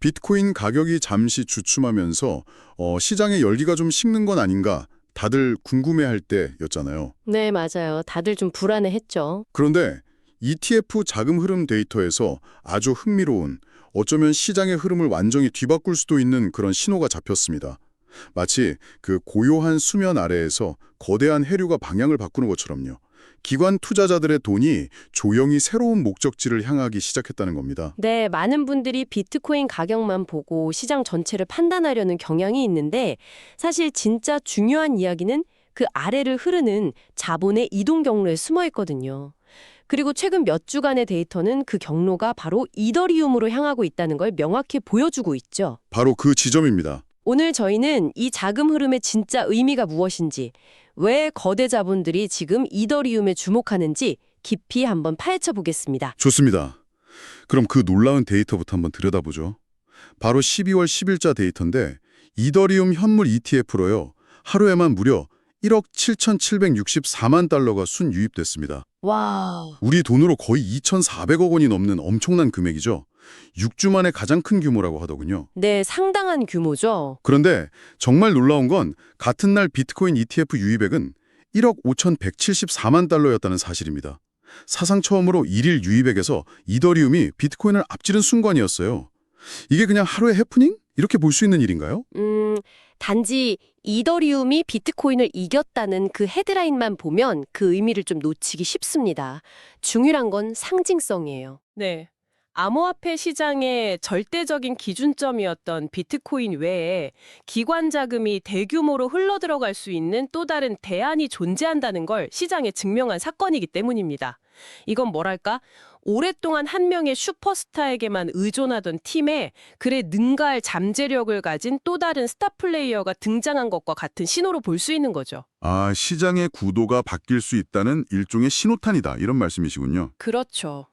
비트코인 가격이 잠시 주춤하면서 시장의 열기가 좀 식는 건 아닌가 다들 궁금해할 때였잖아요. 네, 맞아요. 다들 좀 불안해했죠. 그런데 ETF 자금 흐름 데이터에서 아주 흥미로운 어쩌면 시장의 흐름을 완전히 뒤바꿀 수도 있는 그런 신호가 잡혔습니다. 마치 그 고요한 수면 아래에서 거대한 해류가 방향을 바꾸는 것처럼요. 기관 투자자들의 돈이 조용히 새로운 목적지를 향하기 시작했다는 겁니다. 네, 많은 분들이 비트코인 가격만 보고 시장 전체를 판단하려는 경향이 있는데 사실 진짜 중요한 이야기는 그 아래를 흐르는 자본의 이동 경로에 숨어 있거든요. 그리고 최근 몇 주간의 데이터는 그 경로가 바로 이더리움으로 향하고 있다는 걸 명확히 보여주고 있죠. 바로 그 지점입니다. 오늘 저희는 이 자금 흐름의 진짜 의미가 무엇인지, 왜 거대 자본들이 지금 이더리움에 주목하는지 깊이 한번 파헤쳐 보겠습니다. 좋습니다. 그럼 그 놀라운 데이터부터 한번 들여다보죠. 바로 12월 10일자 데이터인데 이더리움 현물 ETF로요. 하루에만 무려 1억 7,764만 달러가 순유입됐습니다. 와, 우리 돈으로 거의 2,400억 원이 넘는 엄청난 금액이죠. 6주 만에 가장 큰 규모라고 하더군요. 네, 상당한 규모죠. 그런데 정말 놀라운 건 같은 날 비트코인 ETF 유입액은 1억 5,174만 달러였다는 사실입니다. 사상 처음으로 일일 유입액에서 이더리움이 비트코인을 앞지른 순간이었어요. 이게 그냥 하루의 해프닝? 이렇게 볼 수 있는 일인가요? 단지 이더리움이 비트코인을 이겼다는 그 헤드라인만 보면 그 의미를 좀 놓치기 쉽습니다. 중요한 건 상징성이에요. 네. 암호화폐 시장의 절대적인 기준점이었던 비트코인 외에 기관 자금이 대규모로 흘러들어갈 수 있는 또 다른 대안이 존재한다는 걸 시장에 증명한 사건이기 때문입니다. 이건 뭐랄까? 오랫동안 한 명의 슈퍼스타에게만 의존하던 팀에 그래 능가할 잠재력을 가진 또 다른 스타 플레이어가 등장한 것과 같은 신호로 볼 수 있는 거죠. 아, 시장의 구도가 바뀔 수 있다는 일종의 신호탄이다. 이런 말씀이시군요. 그렇죠.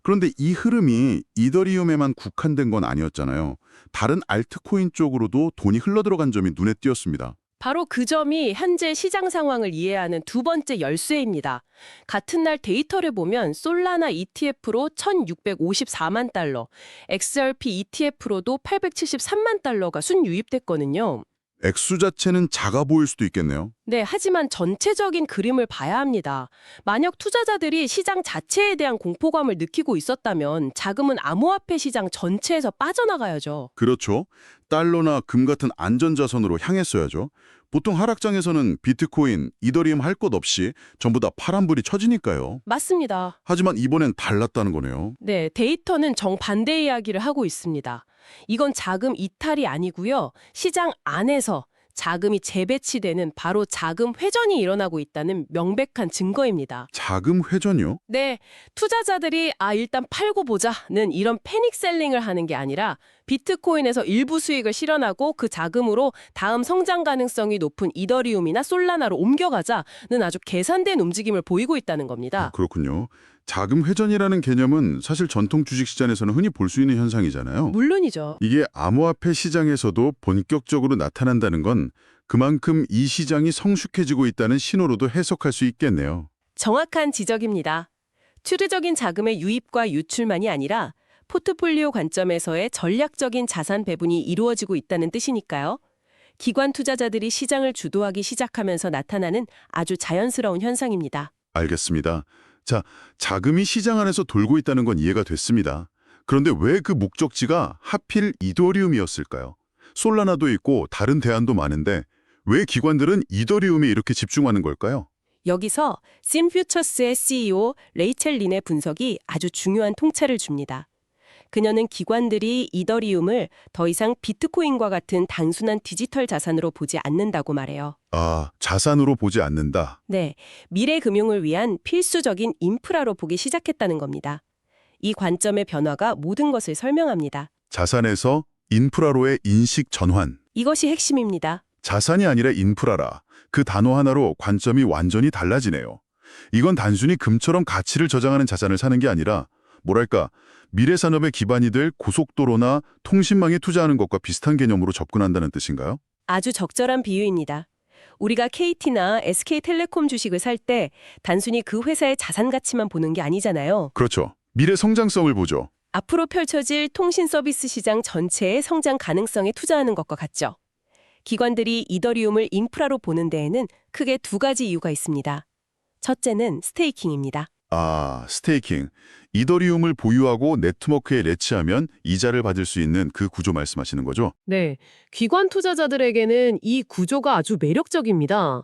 그런데 이 흐름이 이더리움에만 국한된 건 아니었잖아요. 다른 알트코인 쪽으로도 돈이 흘러들어간 점이 눈에 띄었습니다. 바로 그 점이 현재 시장 상황을 이해하는 두 번째 열쇠입니다. 같은 날 데이터를 보면 솔라나 ETF로 1,654만 달러, XRP ETF로도 873만 달러가 순유입됐거든요. 액수 자체는 작아 보일 수도 있겠네요. 네, 하지만 전체적인 그림을 봐야 합니다. 만약 투자자들이 시장 자체에 대한 공포감을 느끼고 있었다면 자금은 암호화폐 시장 전체에서 빠져나가야죠. 그렇죠. 달러나 금 같은 안전자산으로 향했어야죠. 보통 하락장에서는 비트코인, 이더리움 할 것 없이 전부 다 파란불이 쳐지니까요. 맞습니다. 하지만 이번엔 달랐다는 거네요. 네, 데이터는 정반대 이야기를 하고 있습니다. 이건 자금 이탈이 아니고요. 시장 안에서 자금이 재배치되는 바로 자금 회전이 일어나고 있다는 명백한 증거입니다. 자금 회전이요? 네, 투자자들이 일단 팔고 보자는 이런 패닉 셀링을 하는 게 아니라 비트코인에서 일부 수익을 실현하고 그 자금으로 다음 성장 가능성이 높은 이더리움이나 솔라나로 옮겨가자는 아주 계산된 움직임을 보이고 있다는 겁니다. 그렇군요. 자금 회전이라는 개념은 사실 전통 주식시장에서는 흔히 볼 수 있는 현상이잖아요. 물론이죠. 이게 암호화폐 시장에서도 본격적으로 나타난다는 건 그만큼 이 시장이 성숙해지고 있다는 신호로도 해석할 수 있겠네요. 정확한 지적입니다. 추르적인 자금의 유입과 유출만이 아니라 포트폴리오 관점에서의 전략적인 자산 배분이 이루어지고 있다는 뜻이니까요. 기관 투자자들이 시장을 주도하기 시작하면서 나타나는 아주 자연스러운 현상입니다. 알겠습니다. 자, 자금이 시장 안에서 돌고 있다는 건 이해가 됐습니다. 그런데 왜 그 목적지가 하필 이더리움이었을까요? 솔라나도 있고 다른 대안도 많은데 왜 기관들은 이더리움에 이렇게 집중하는 걸까요? 여기서 심퓨처스의 CEO 레이첼 린의 분석이 아주 중요한 통찰을 줍니다. 그녀는 기관들이 이더리움을 더 이상 비트코인과 같은 단순한 디지털 자산으로 보지 않는다고 말해요. 아, 자산으로 보지 않는다. 네, 미래 금융을 위한 필수적인 인프라로 보기 시작했다는 겁니다. 이 관점의 변화가 모든 것을 설명합니다. 자산에서 인프라로의 인식 전환. 이것이 핵심입니다. 자산이 아니라 인프라라. 그 단어 하나로 관점이 완전히 달라지네요. 이건 단순히 금처럼 가치를 저장하는 자산을 사는 게 아니라 뭐랄까 미래 산업의 기반이 될 고속도로나 통신망에 투자하는 것과 비슷한 개념으로 접근한다는 뜻인가요? 아주 적절한 비유입니다. 우리가 KT나 SK텔레콤 주식을 살 때 단순히 그 회사의 자산 가치만 보는 게 아니잖아요. 그렇죠. 미래 성장성을 보죠. 앞으로 펼쳐질 통신 서비스 시장 전체의 성장 가능성에 투자하는 것과 같죠. 기관들이 이더리움을 인프라로 보는 데에는 크게 두 가지 이유가 있습니다. 첫째는 스테이킹입니다. 아, 스테이킹. 이더리움을 보유하고 네트워크에 레치하면 이자를 받을 수 있는 그 구조 말씀하시는 거죠? 네, 기관 투자자들에게는 이 구조가 아주 매력적입니다.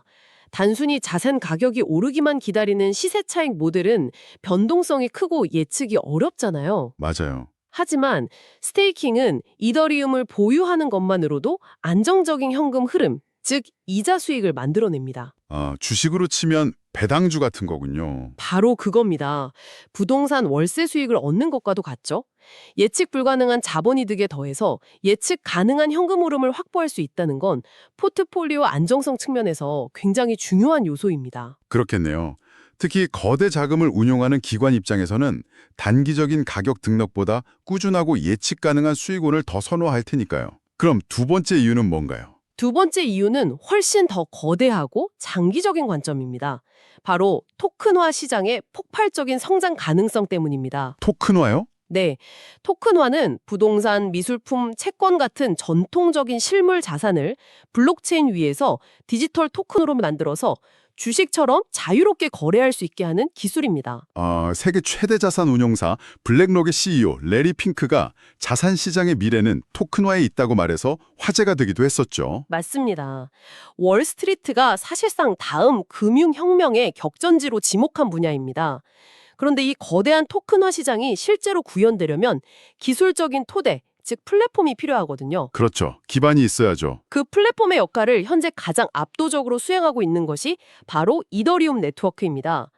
단순히 자산 가격이 오르기만 기다리는 시세 차익 모델은 변동성이 크고 예측이 어렵잖아요. 맞아요. 하지만 스테이킹은 이더리움을 보유하는 것만으로도 안정적인 현금 흐름, 즉 이자 수익을 만들어냅니다. 아, 주식으로 치면 배당주 같은 거군요. 바로 그겁니다. 부동산 월세 수익을 얻는 것과도 같죠. 예측 불가능한 자본이득에 더해서 예측 가능한 현금 흐름을 확보할 수 있다는 건 포트폴리오 안정성 측면에서 굉장히 중요한 요소입니다. 그렇겠네요. 특히 거대 자금을 운용하는 기관 입장에서는 단기적인 가격 등락보다 꾸준하고 예측 가능한 수익원을 더 선호할 테니까요. 그럼 두 번째 이유는 뭔가요? 두 번째 이유는 훨씬 더 거대하고 장기적인 관점입니다. 바로 토큰화 시장의 폭발적인 성장 가능성 때문입니다. 토큰화요? 네, 토큰화는 부동산, 미술품, 채권 같은 전통적인 실물 자산을 블록체인 위에서 디지털 토큰으로 만들어서 주식처럼 자유롭게 거래할 수 있게 하는 기술입니다. 세계 최대 자산 운용사 블랙록의 CEO 레리 핑크가 자산 시장의 미래는 토큰화에 있다고 말해서 화제가 되기도 했었죠. 맞습니다. 월스트리트가 사실상 다음 금융혁명의 격전지로 지목한 분야입니다. 그런데 이 거대한 토큰화 시장이 실제로 구현되려면 기술적인 토대, 즉 플랫폼이 필요하거든요. 그렇죠. 기반이 있어야죠. 그 플랫폼의 역할을 현재 가장 압도적으로 수행하고 있는 것이 바로 이더리움 네트워크입니다.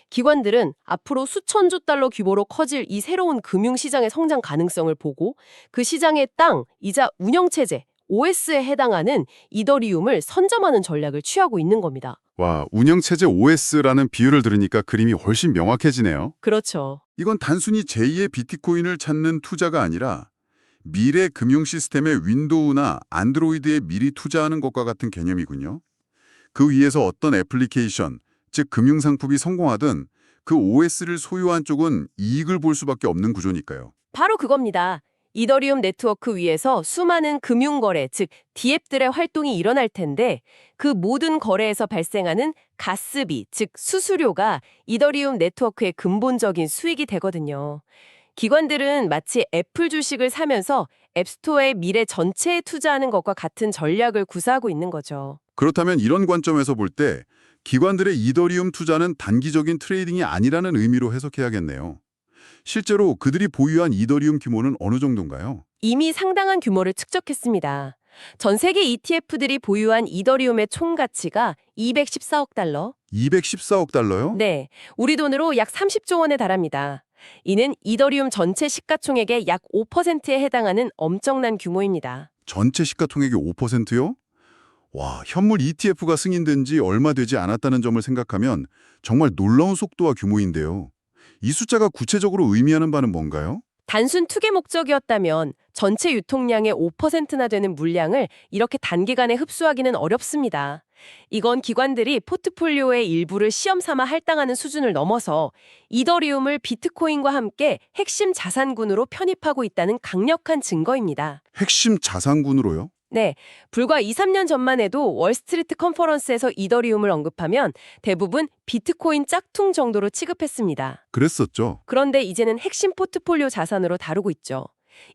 기관들은 앞으로 수천조 달러 규모로 커질 이 새로운 금융시장의 성장 가능성을 보고 그 시장의 땅이자 운영체제, OS에 해당하는 이더리움을 선점하는 전략을 취하고 있는 겁니다. 와, 운영체제 OS라는 비유를 들으니까 그림이 훨씬 명확해지네요. 그렇죠. 이건 단순히 제2의 비트코인을 찾는 투자가 아니라 미래 금융 시스템의 윈도우나 안드로이드에 미리 투자하는 것과 같은 개념이군요. 그 위에서 어떤 애플리케이션, 즉 금융상품이 성공하든 그 OS를 소유한 쪽은 이익을 볼 수밖에 없는 구조니까요. 바로 그겁니다. 이더리움 네트워크 위에서 수많은 금융거래, 즉 디앱들의 활동이 일어날 텐데 그 모든 거래에서 발생하는 가스비, 즉 수수료가 이더리움 네트워크의 근본적인 수익이 되거든요. 기관들은 마치 애플 주식을 사면서 앱스토어의 미래 전체에 투자하는 것과 같은 전략을 구사하고 있는 거죠. 그렇다면 이런 관점에서 볼 때 기관들의 이더리움 투자는 단기적인 트레이딩이 아니라는 의미로 해석해야겠네요. 실제로 그들이 보유한 이더리움 규모는 어느 정도인가요? 이미 상당한 규모를 축적했습니다. 전 세계 ETF들이 보유한 이더리움의 총 가치가 214억 달러? 214억 달러요? 네, 우리 돈으로 약 30조 원에 달합니다. 이는 이더리움 전체 시가총액의 약 5%에 해당하는 엄청난 규모입니다. 전체 시가총액의 5%요? 와, 현물 ETF가 승인된 지 얼마 되지 않았다는 점을 생각하면 정말 놀라운 속도와 규모인데요. 이 숫자가 구체적으로 의미하는 바는 뭔가요? 단순 투기 목적이었다면 전체 유통량의 5%나 되는 물량을 이렇게 단기간에 흡수하기는 어렵습니다. 이건 기관들이 포트폴리오의 일부를 시험 삼아 할당하는 수준을 넘어서 이더리움을 비트코인과 함께 핵심 자산군으로 편입하고 있다는 강력한 증거입니다. 핵심 자산군으로요? 네, 불과 2, 3년 전만 해도 월스트리트 컨퍼런스에서 이더리움을 언급하면 대부분 비트코인 짝퉁 정도로 취급했습니다. 그랬었죠. 그런데 이제는 핵심 포트폴리오 자산으로 다루고 있죠.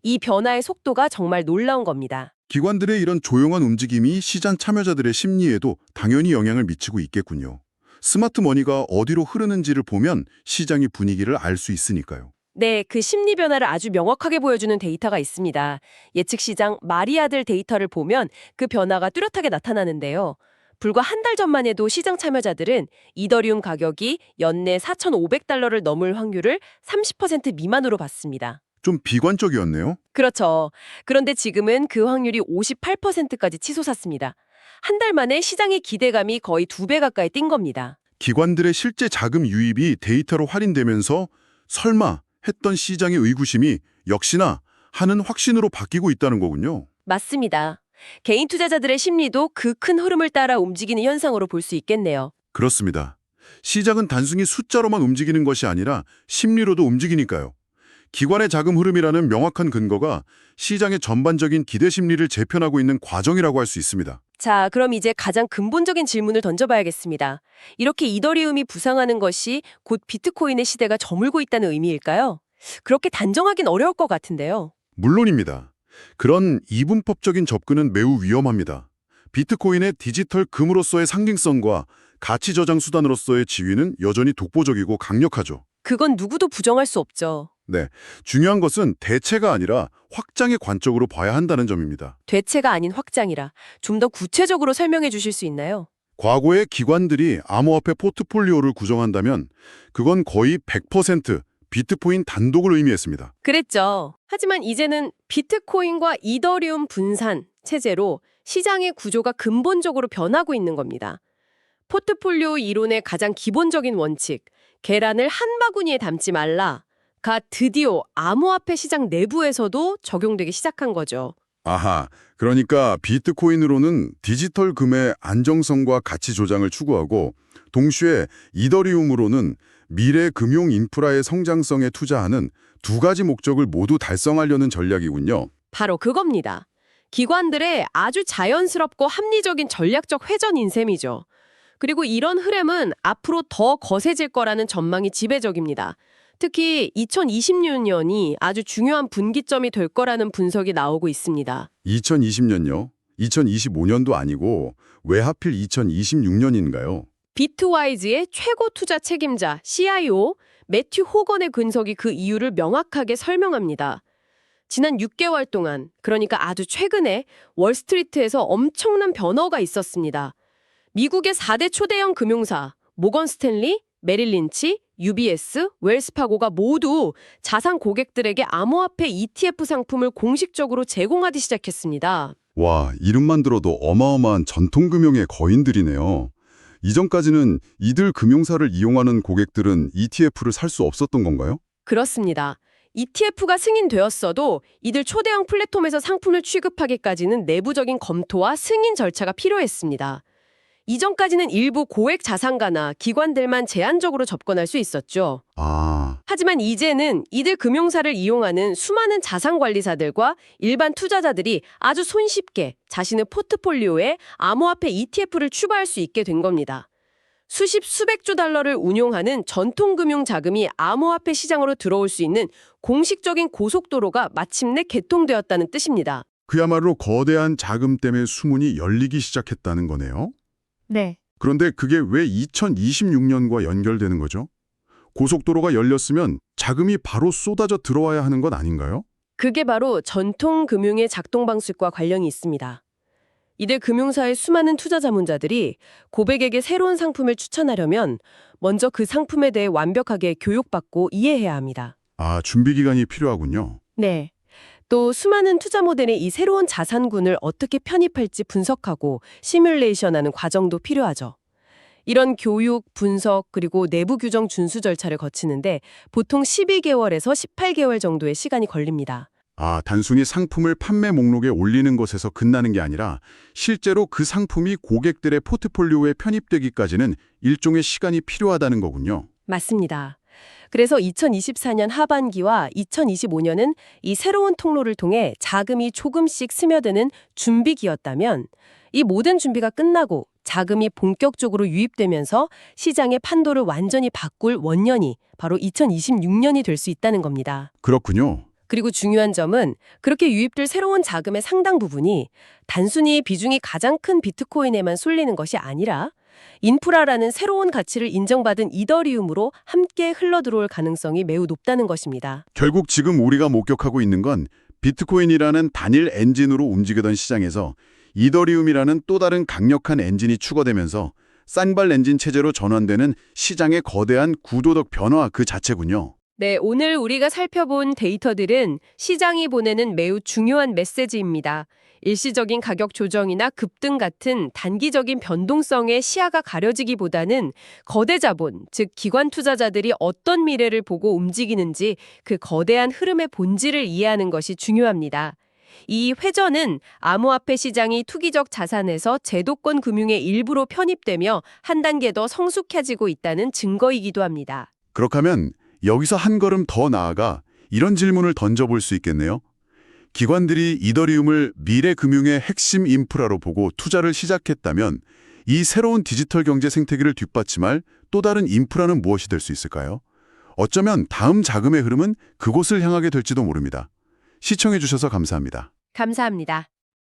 이 변화의 속도가 정말 놀라운 겁니다. 기관들의 이런 조용한 움직임이 시장 참여자들의 심리에도 당연히 영향을 미치고 있겠군요. 스마트 머니가 어디로 흐르는지를 보면 시장의 분위기를 알 수 있으니까요. 네, 그 심리 변화를 아주 명확하게 보여주는 데이터가 있습니다. 예측 시장 마리아들 데이터를 보면 그 변화가 뚜렷하게 나타나는데요. 불과 한 달 전만 해도 시장 참여자들은 이더리움 가격이 연내 4,500달러를 넘을 확률을 30% 미만으로 봤습니다. 좀 비관적이었네요. 그렇죠. 그런데 지금은 그 확률이 58%까지 치솟았습니다. 한 달 만에 시장의 기대감이 거의 2배 가까이 뛴 겁니다. 기관들의 실제 자금 유입이 데이터로 할인되면서 설마 했던 시장의 의구심이 역시나 하는 확신으로 바뀌고 있다는 거군요. 맞습니다. 개인 투자자들의 심리도 그 큰 흐름을 따라 움직이는 현상으로 볼 수 있겠네요. 그렇습니다. 시장은 단순히 숫자로만 움직이는 것이 아니라 심리로도 움직이니까요. 기관의 자금 흐름이라는 명확한 근거가 시장의 전반적인 기대 심리를 재편하고 있는 과정이라고 할 수 있습니다. 자, 그럼 이제 가장 근본적인 질문을 던져봐야겠습니다. 이렇게 이더리움이 부상하는 것이 곧 비트코인의 시대가 저물고 있다는 의미일까요? 그렇게 단정하긴 어려울 것 같은데요. 물론입니다. 그런 이분법적인 접근은 매우 위험합니다. 비트코인의 디지털 금으로서의 상징성과 가치 저장 수단으로서의 지위는 여전히 독보적이고 강력하죠. 그건 누구도 부정할 수 없죠. 네, 중요한 것은 대체가 아니라 확장의 관점으로 봐야 한다는 점입니다. 대체가 아닌 확장이라 좀 더 구체적으로 설명해 주실 수 있나요? 과거의 기관들이 암호화폐 포트폴리오를 구성한다면 그건 거의 100% 비트코인 단독을 의미했습니다. 그랬죠. 하지만 이제는 비트코인과 이더리움 분산 체제로 시장의 구조가 근본적으로 변하고 있는 겁니다. 포트폴리오 이론의 가장 기본적인 원칙, 계란을 한 바구니에 담지 말라가 드디어 암호화폐 시장 내부에서도 적용되기 시작한 거죠. 아하, 그러니까 비트코인으로는 디지털 금의 안정성과 가치 조장을 추구하고 동시에 이더리움으로는 미래 금융 인프라의 성장성에 투자하는 두 가지 목적을 모두 달성하려는 전략이군요. 바로 그겁니다. 기관들의 아주 자연스럽고 합리적인 전략적 회전인 셈이죠. 그리고 이런 흐름은 앞으로 더 거세질 거라는 전망이 지배적입니다. 특히 2026년이 아주 중요한 분기점이 될 거라는 분석이 나오고 있습니다. 2020년요? 2025년도 아니고 왜 하필 2026년인가요? 비트와이즈의 최고 투자 책임자 CIO 매튜 호건의 분석이 그 이유를 명확하게 설명합니다. 지난 6개월 동안, 그러니까 아주 최근에 월스트리트에서 엄청난 변화가 있었습니다. 미국의 4대 초대형 금융사 모건 스탠리, 메릴 린치, UBS, 웰스파고가 모두 자산 고객들에게 암호화폐 ETF 상품을 공식적으로 제공하기 시작했습니다. 와, 이름만 들어도 어마어마한 전통금융의 거인들이네요. 이전까지는 이들 금융사를 이용하는 고객들은 ETF를 살 수 없었던 건가요? 그렇습니다. ETF가 승인되었어도 이들 초대형 플랫폼에서 상품을 취급하기까지는 내부적인 검토와 승인 절차가 필요했습니다. 이전까지는 일부 고액 자산가나 기관들만 제한적으로 접근할 수 있었죠. 하지만 이제는 이들 금융사를 이용하는 수많은 자산관리사들과 일반 투자자들이 아주 손쉽게 자신의 포트폴리오에 암호화폐 ETF를 추가할 수 있게 된 겁니다. 수십 수백조 달러를 운용하는 전통금융 자금이 암호화폐 시장으로 들어올 수 있는 공식적인 고속도로가 마침내 개통되었다는 뜻입니다. 그야말로 거대한 자금댐의 수문이 열리기 시작했다는 거네요. 네. 그런데 그게 왜 2026년과 연결되는 거죠? 고속도로가 열렸으면 자금이 바로 쏟아져 들어와야 하는 건 아닌가요? 그게 바로 전통금융의 작동 방식과 관련이 있습니다. 이들 금융사의 수많은 투자 자문자들이 고객에게 새로운 상품을 추천하려면 먼저 그 상품에 대해 완벽하게 교육받고 이해해야 합니다. 준비 기간이 필요하군요. 네. 또 수많은 투자 모델의 이 새로운 자산군을 어떻게 편입할지 분석하고 시뮬레이션하는 과정도 필요하죠. 이런 교육, 분석, 그리고 내부 규정 준수 절차를 거치는데 보통 12개월에서 18개월 정도의 시간이 걸립니다. 단순히 상품을 판매 목록에 올리는 것에서 끝나는 게 아니라 실제로 그 상품이 고객들의 포트폴리오에 편입되기까지는 일종의 시간이 필요하다는 거군요. 맞습니다. 그래서 2024년 하반기와 2025년은 이 새로운 통로를 통해 자금이 조금씩 스며드는 준비기였다면 이 모든 준비가 끝나고 자금이 본격적으로 유입되면서 시장의 판도를 완전히 바꿀 원년이 바로 2026년이 될 수 있다는 겁니다. 그렇군요. 그리고 중요한 점은 그렇게 유입될 새로운 자금의 상당 부분이 단순히 비중이 가장 큰 비트코인에만 쏠리는 것이 아니라 인프라라는 새로운 가치를 인정받은 이더리움으로 함께 흘러들어올 가능성이 매우 높다는 것입니다. 결국 지금 우리가 목격하고 있는 건 비트코인이라는 단일 엔진으로 움직이던 시장에서 이더리움이라는 또 다른 강력한 엔진이 추가되면서 쌍발 엔진 체제로 전환되는 시장의 거대한 구조적 변화 그 자체군요. 네, 오늘 우리가 살펴본 데이터들은 시장이 보내는 매우 중요한 메시지입니다. 일시적인 가격 조정이나 급등 같은 단기적인 변동성에 시야가 가려지기보다는 거대 자본, 즉 기관 투자자들이 어떤 미래를 보고 움직이는지 그 거대한 흐름의 본질을 이해하는 것이 중요합니다. 이 회전은 암호화폐 시장이 투기적 자산에서 제도권 금융의 일부로 편입되며 한 단계 더 성숙해지고 있다는 증거이기도 합니다. 그렇다면 여기서 한 걸음 더 나아가 이런 질문을 던져볼 수 있겠네요. 기관들이 이더리움을 미래 금융의 핵심 인프라로 보고 투자를 시작했다면 이 새로운 디지털 경제 생태계를 뒷받침할 또 다른 인프라는 무엇이 될 수 있을까요? 어쩌면 다음 자금의 흐름은 그곳을 향하게 될지도 모릅니다. 시청해 주셔서 감사합니다. 감사합니다.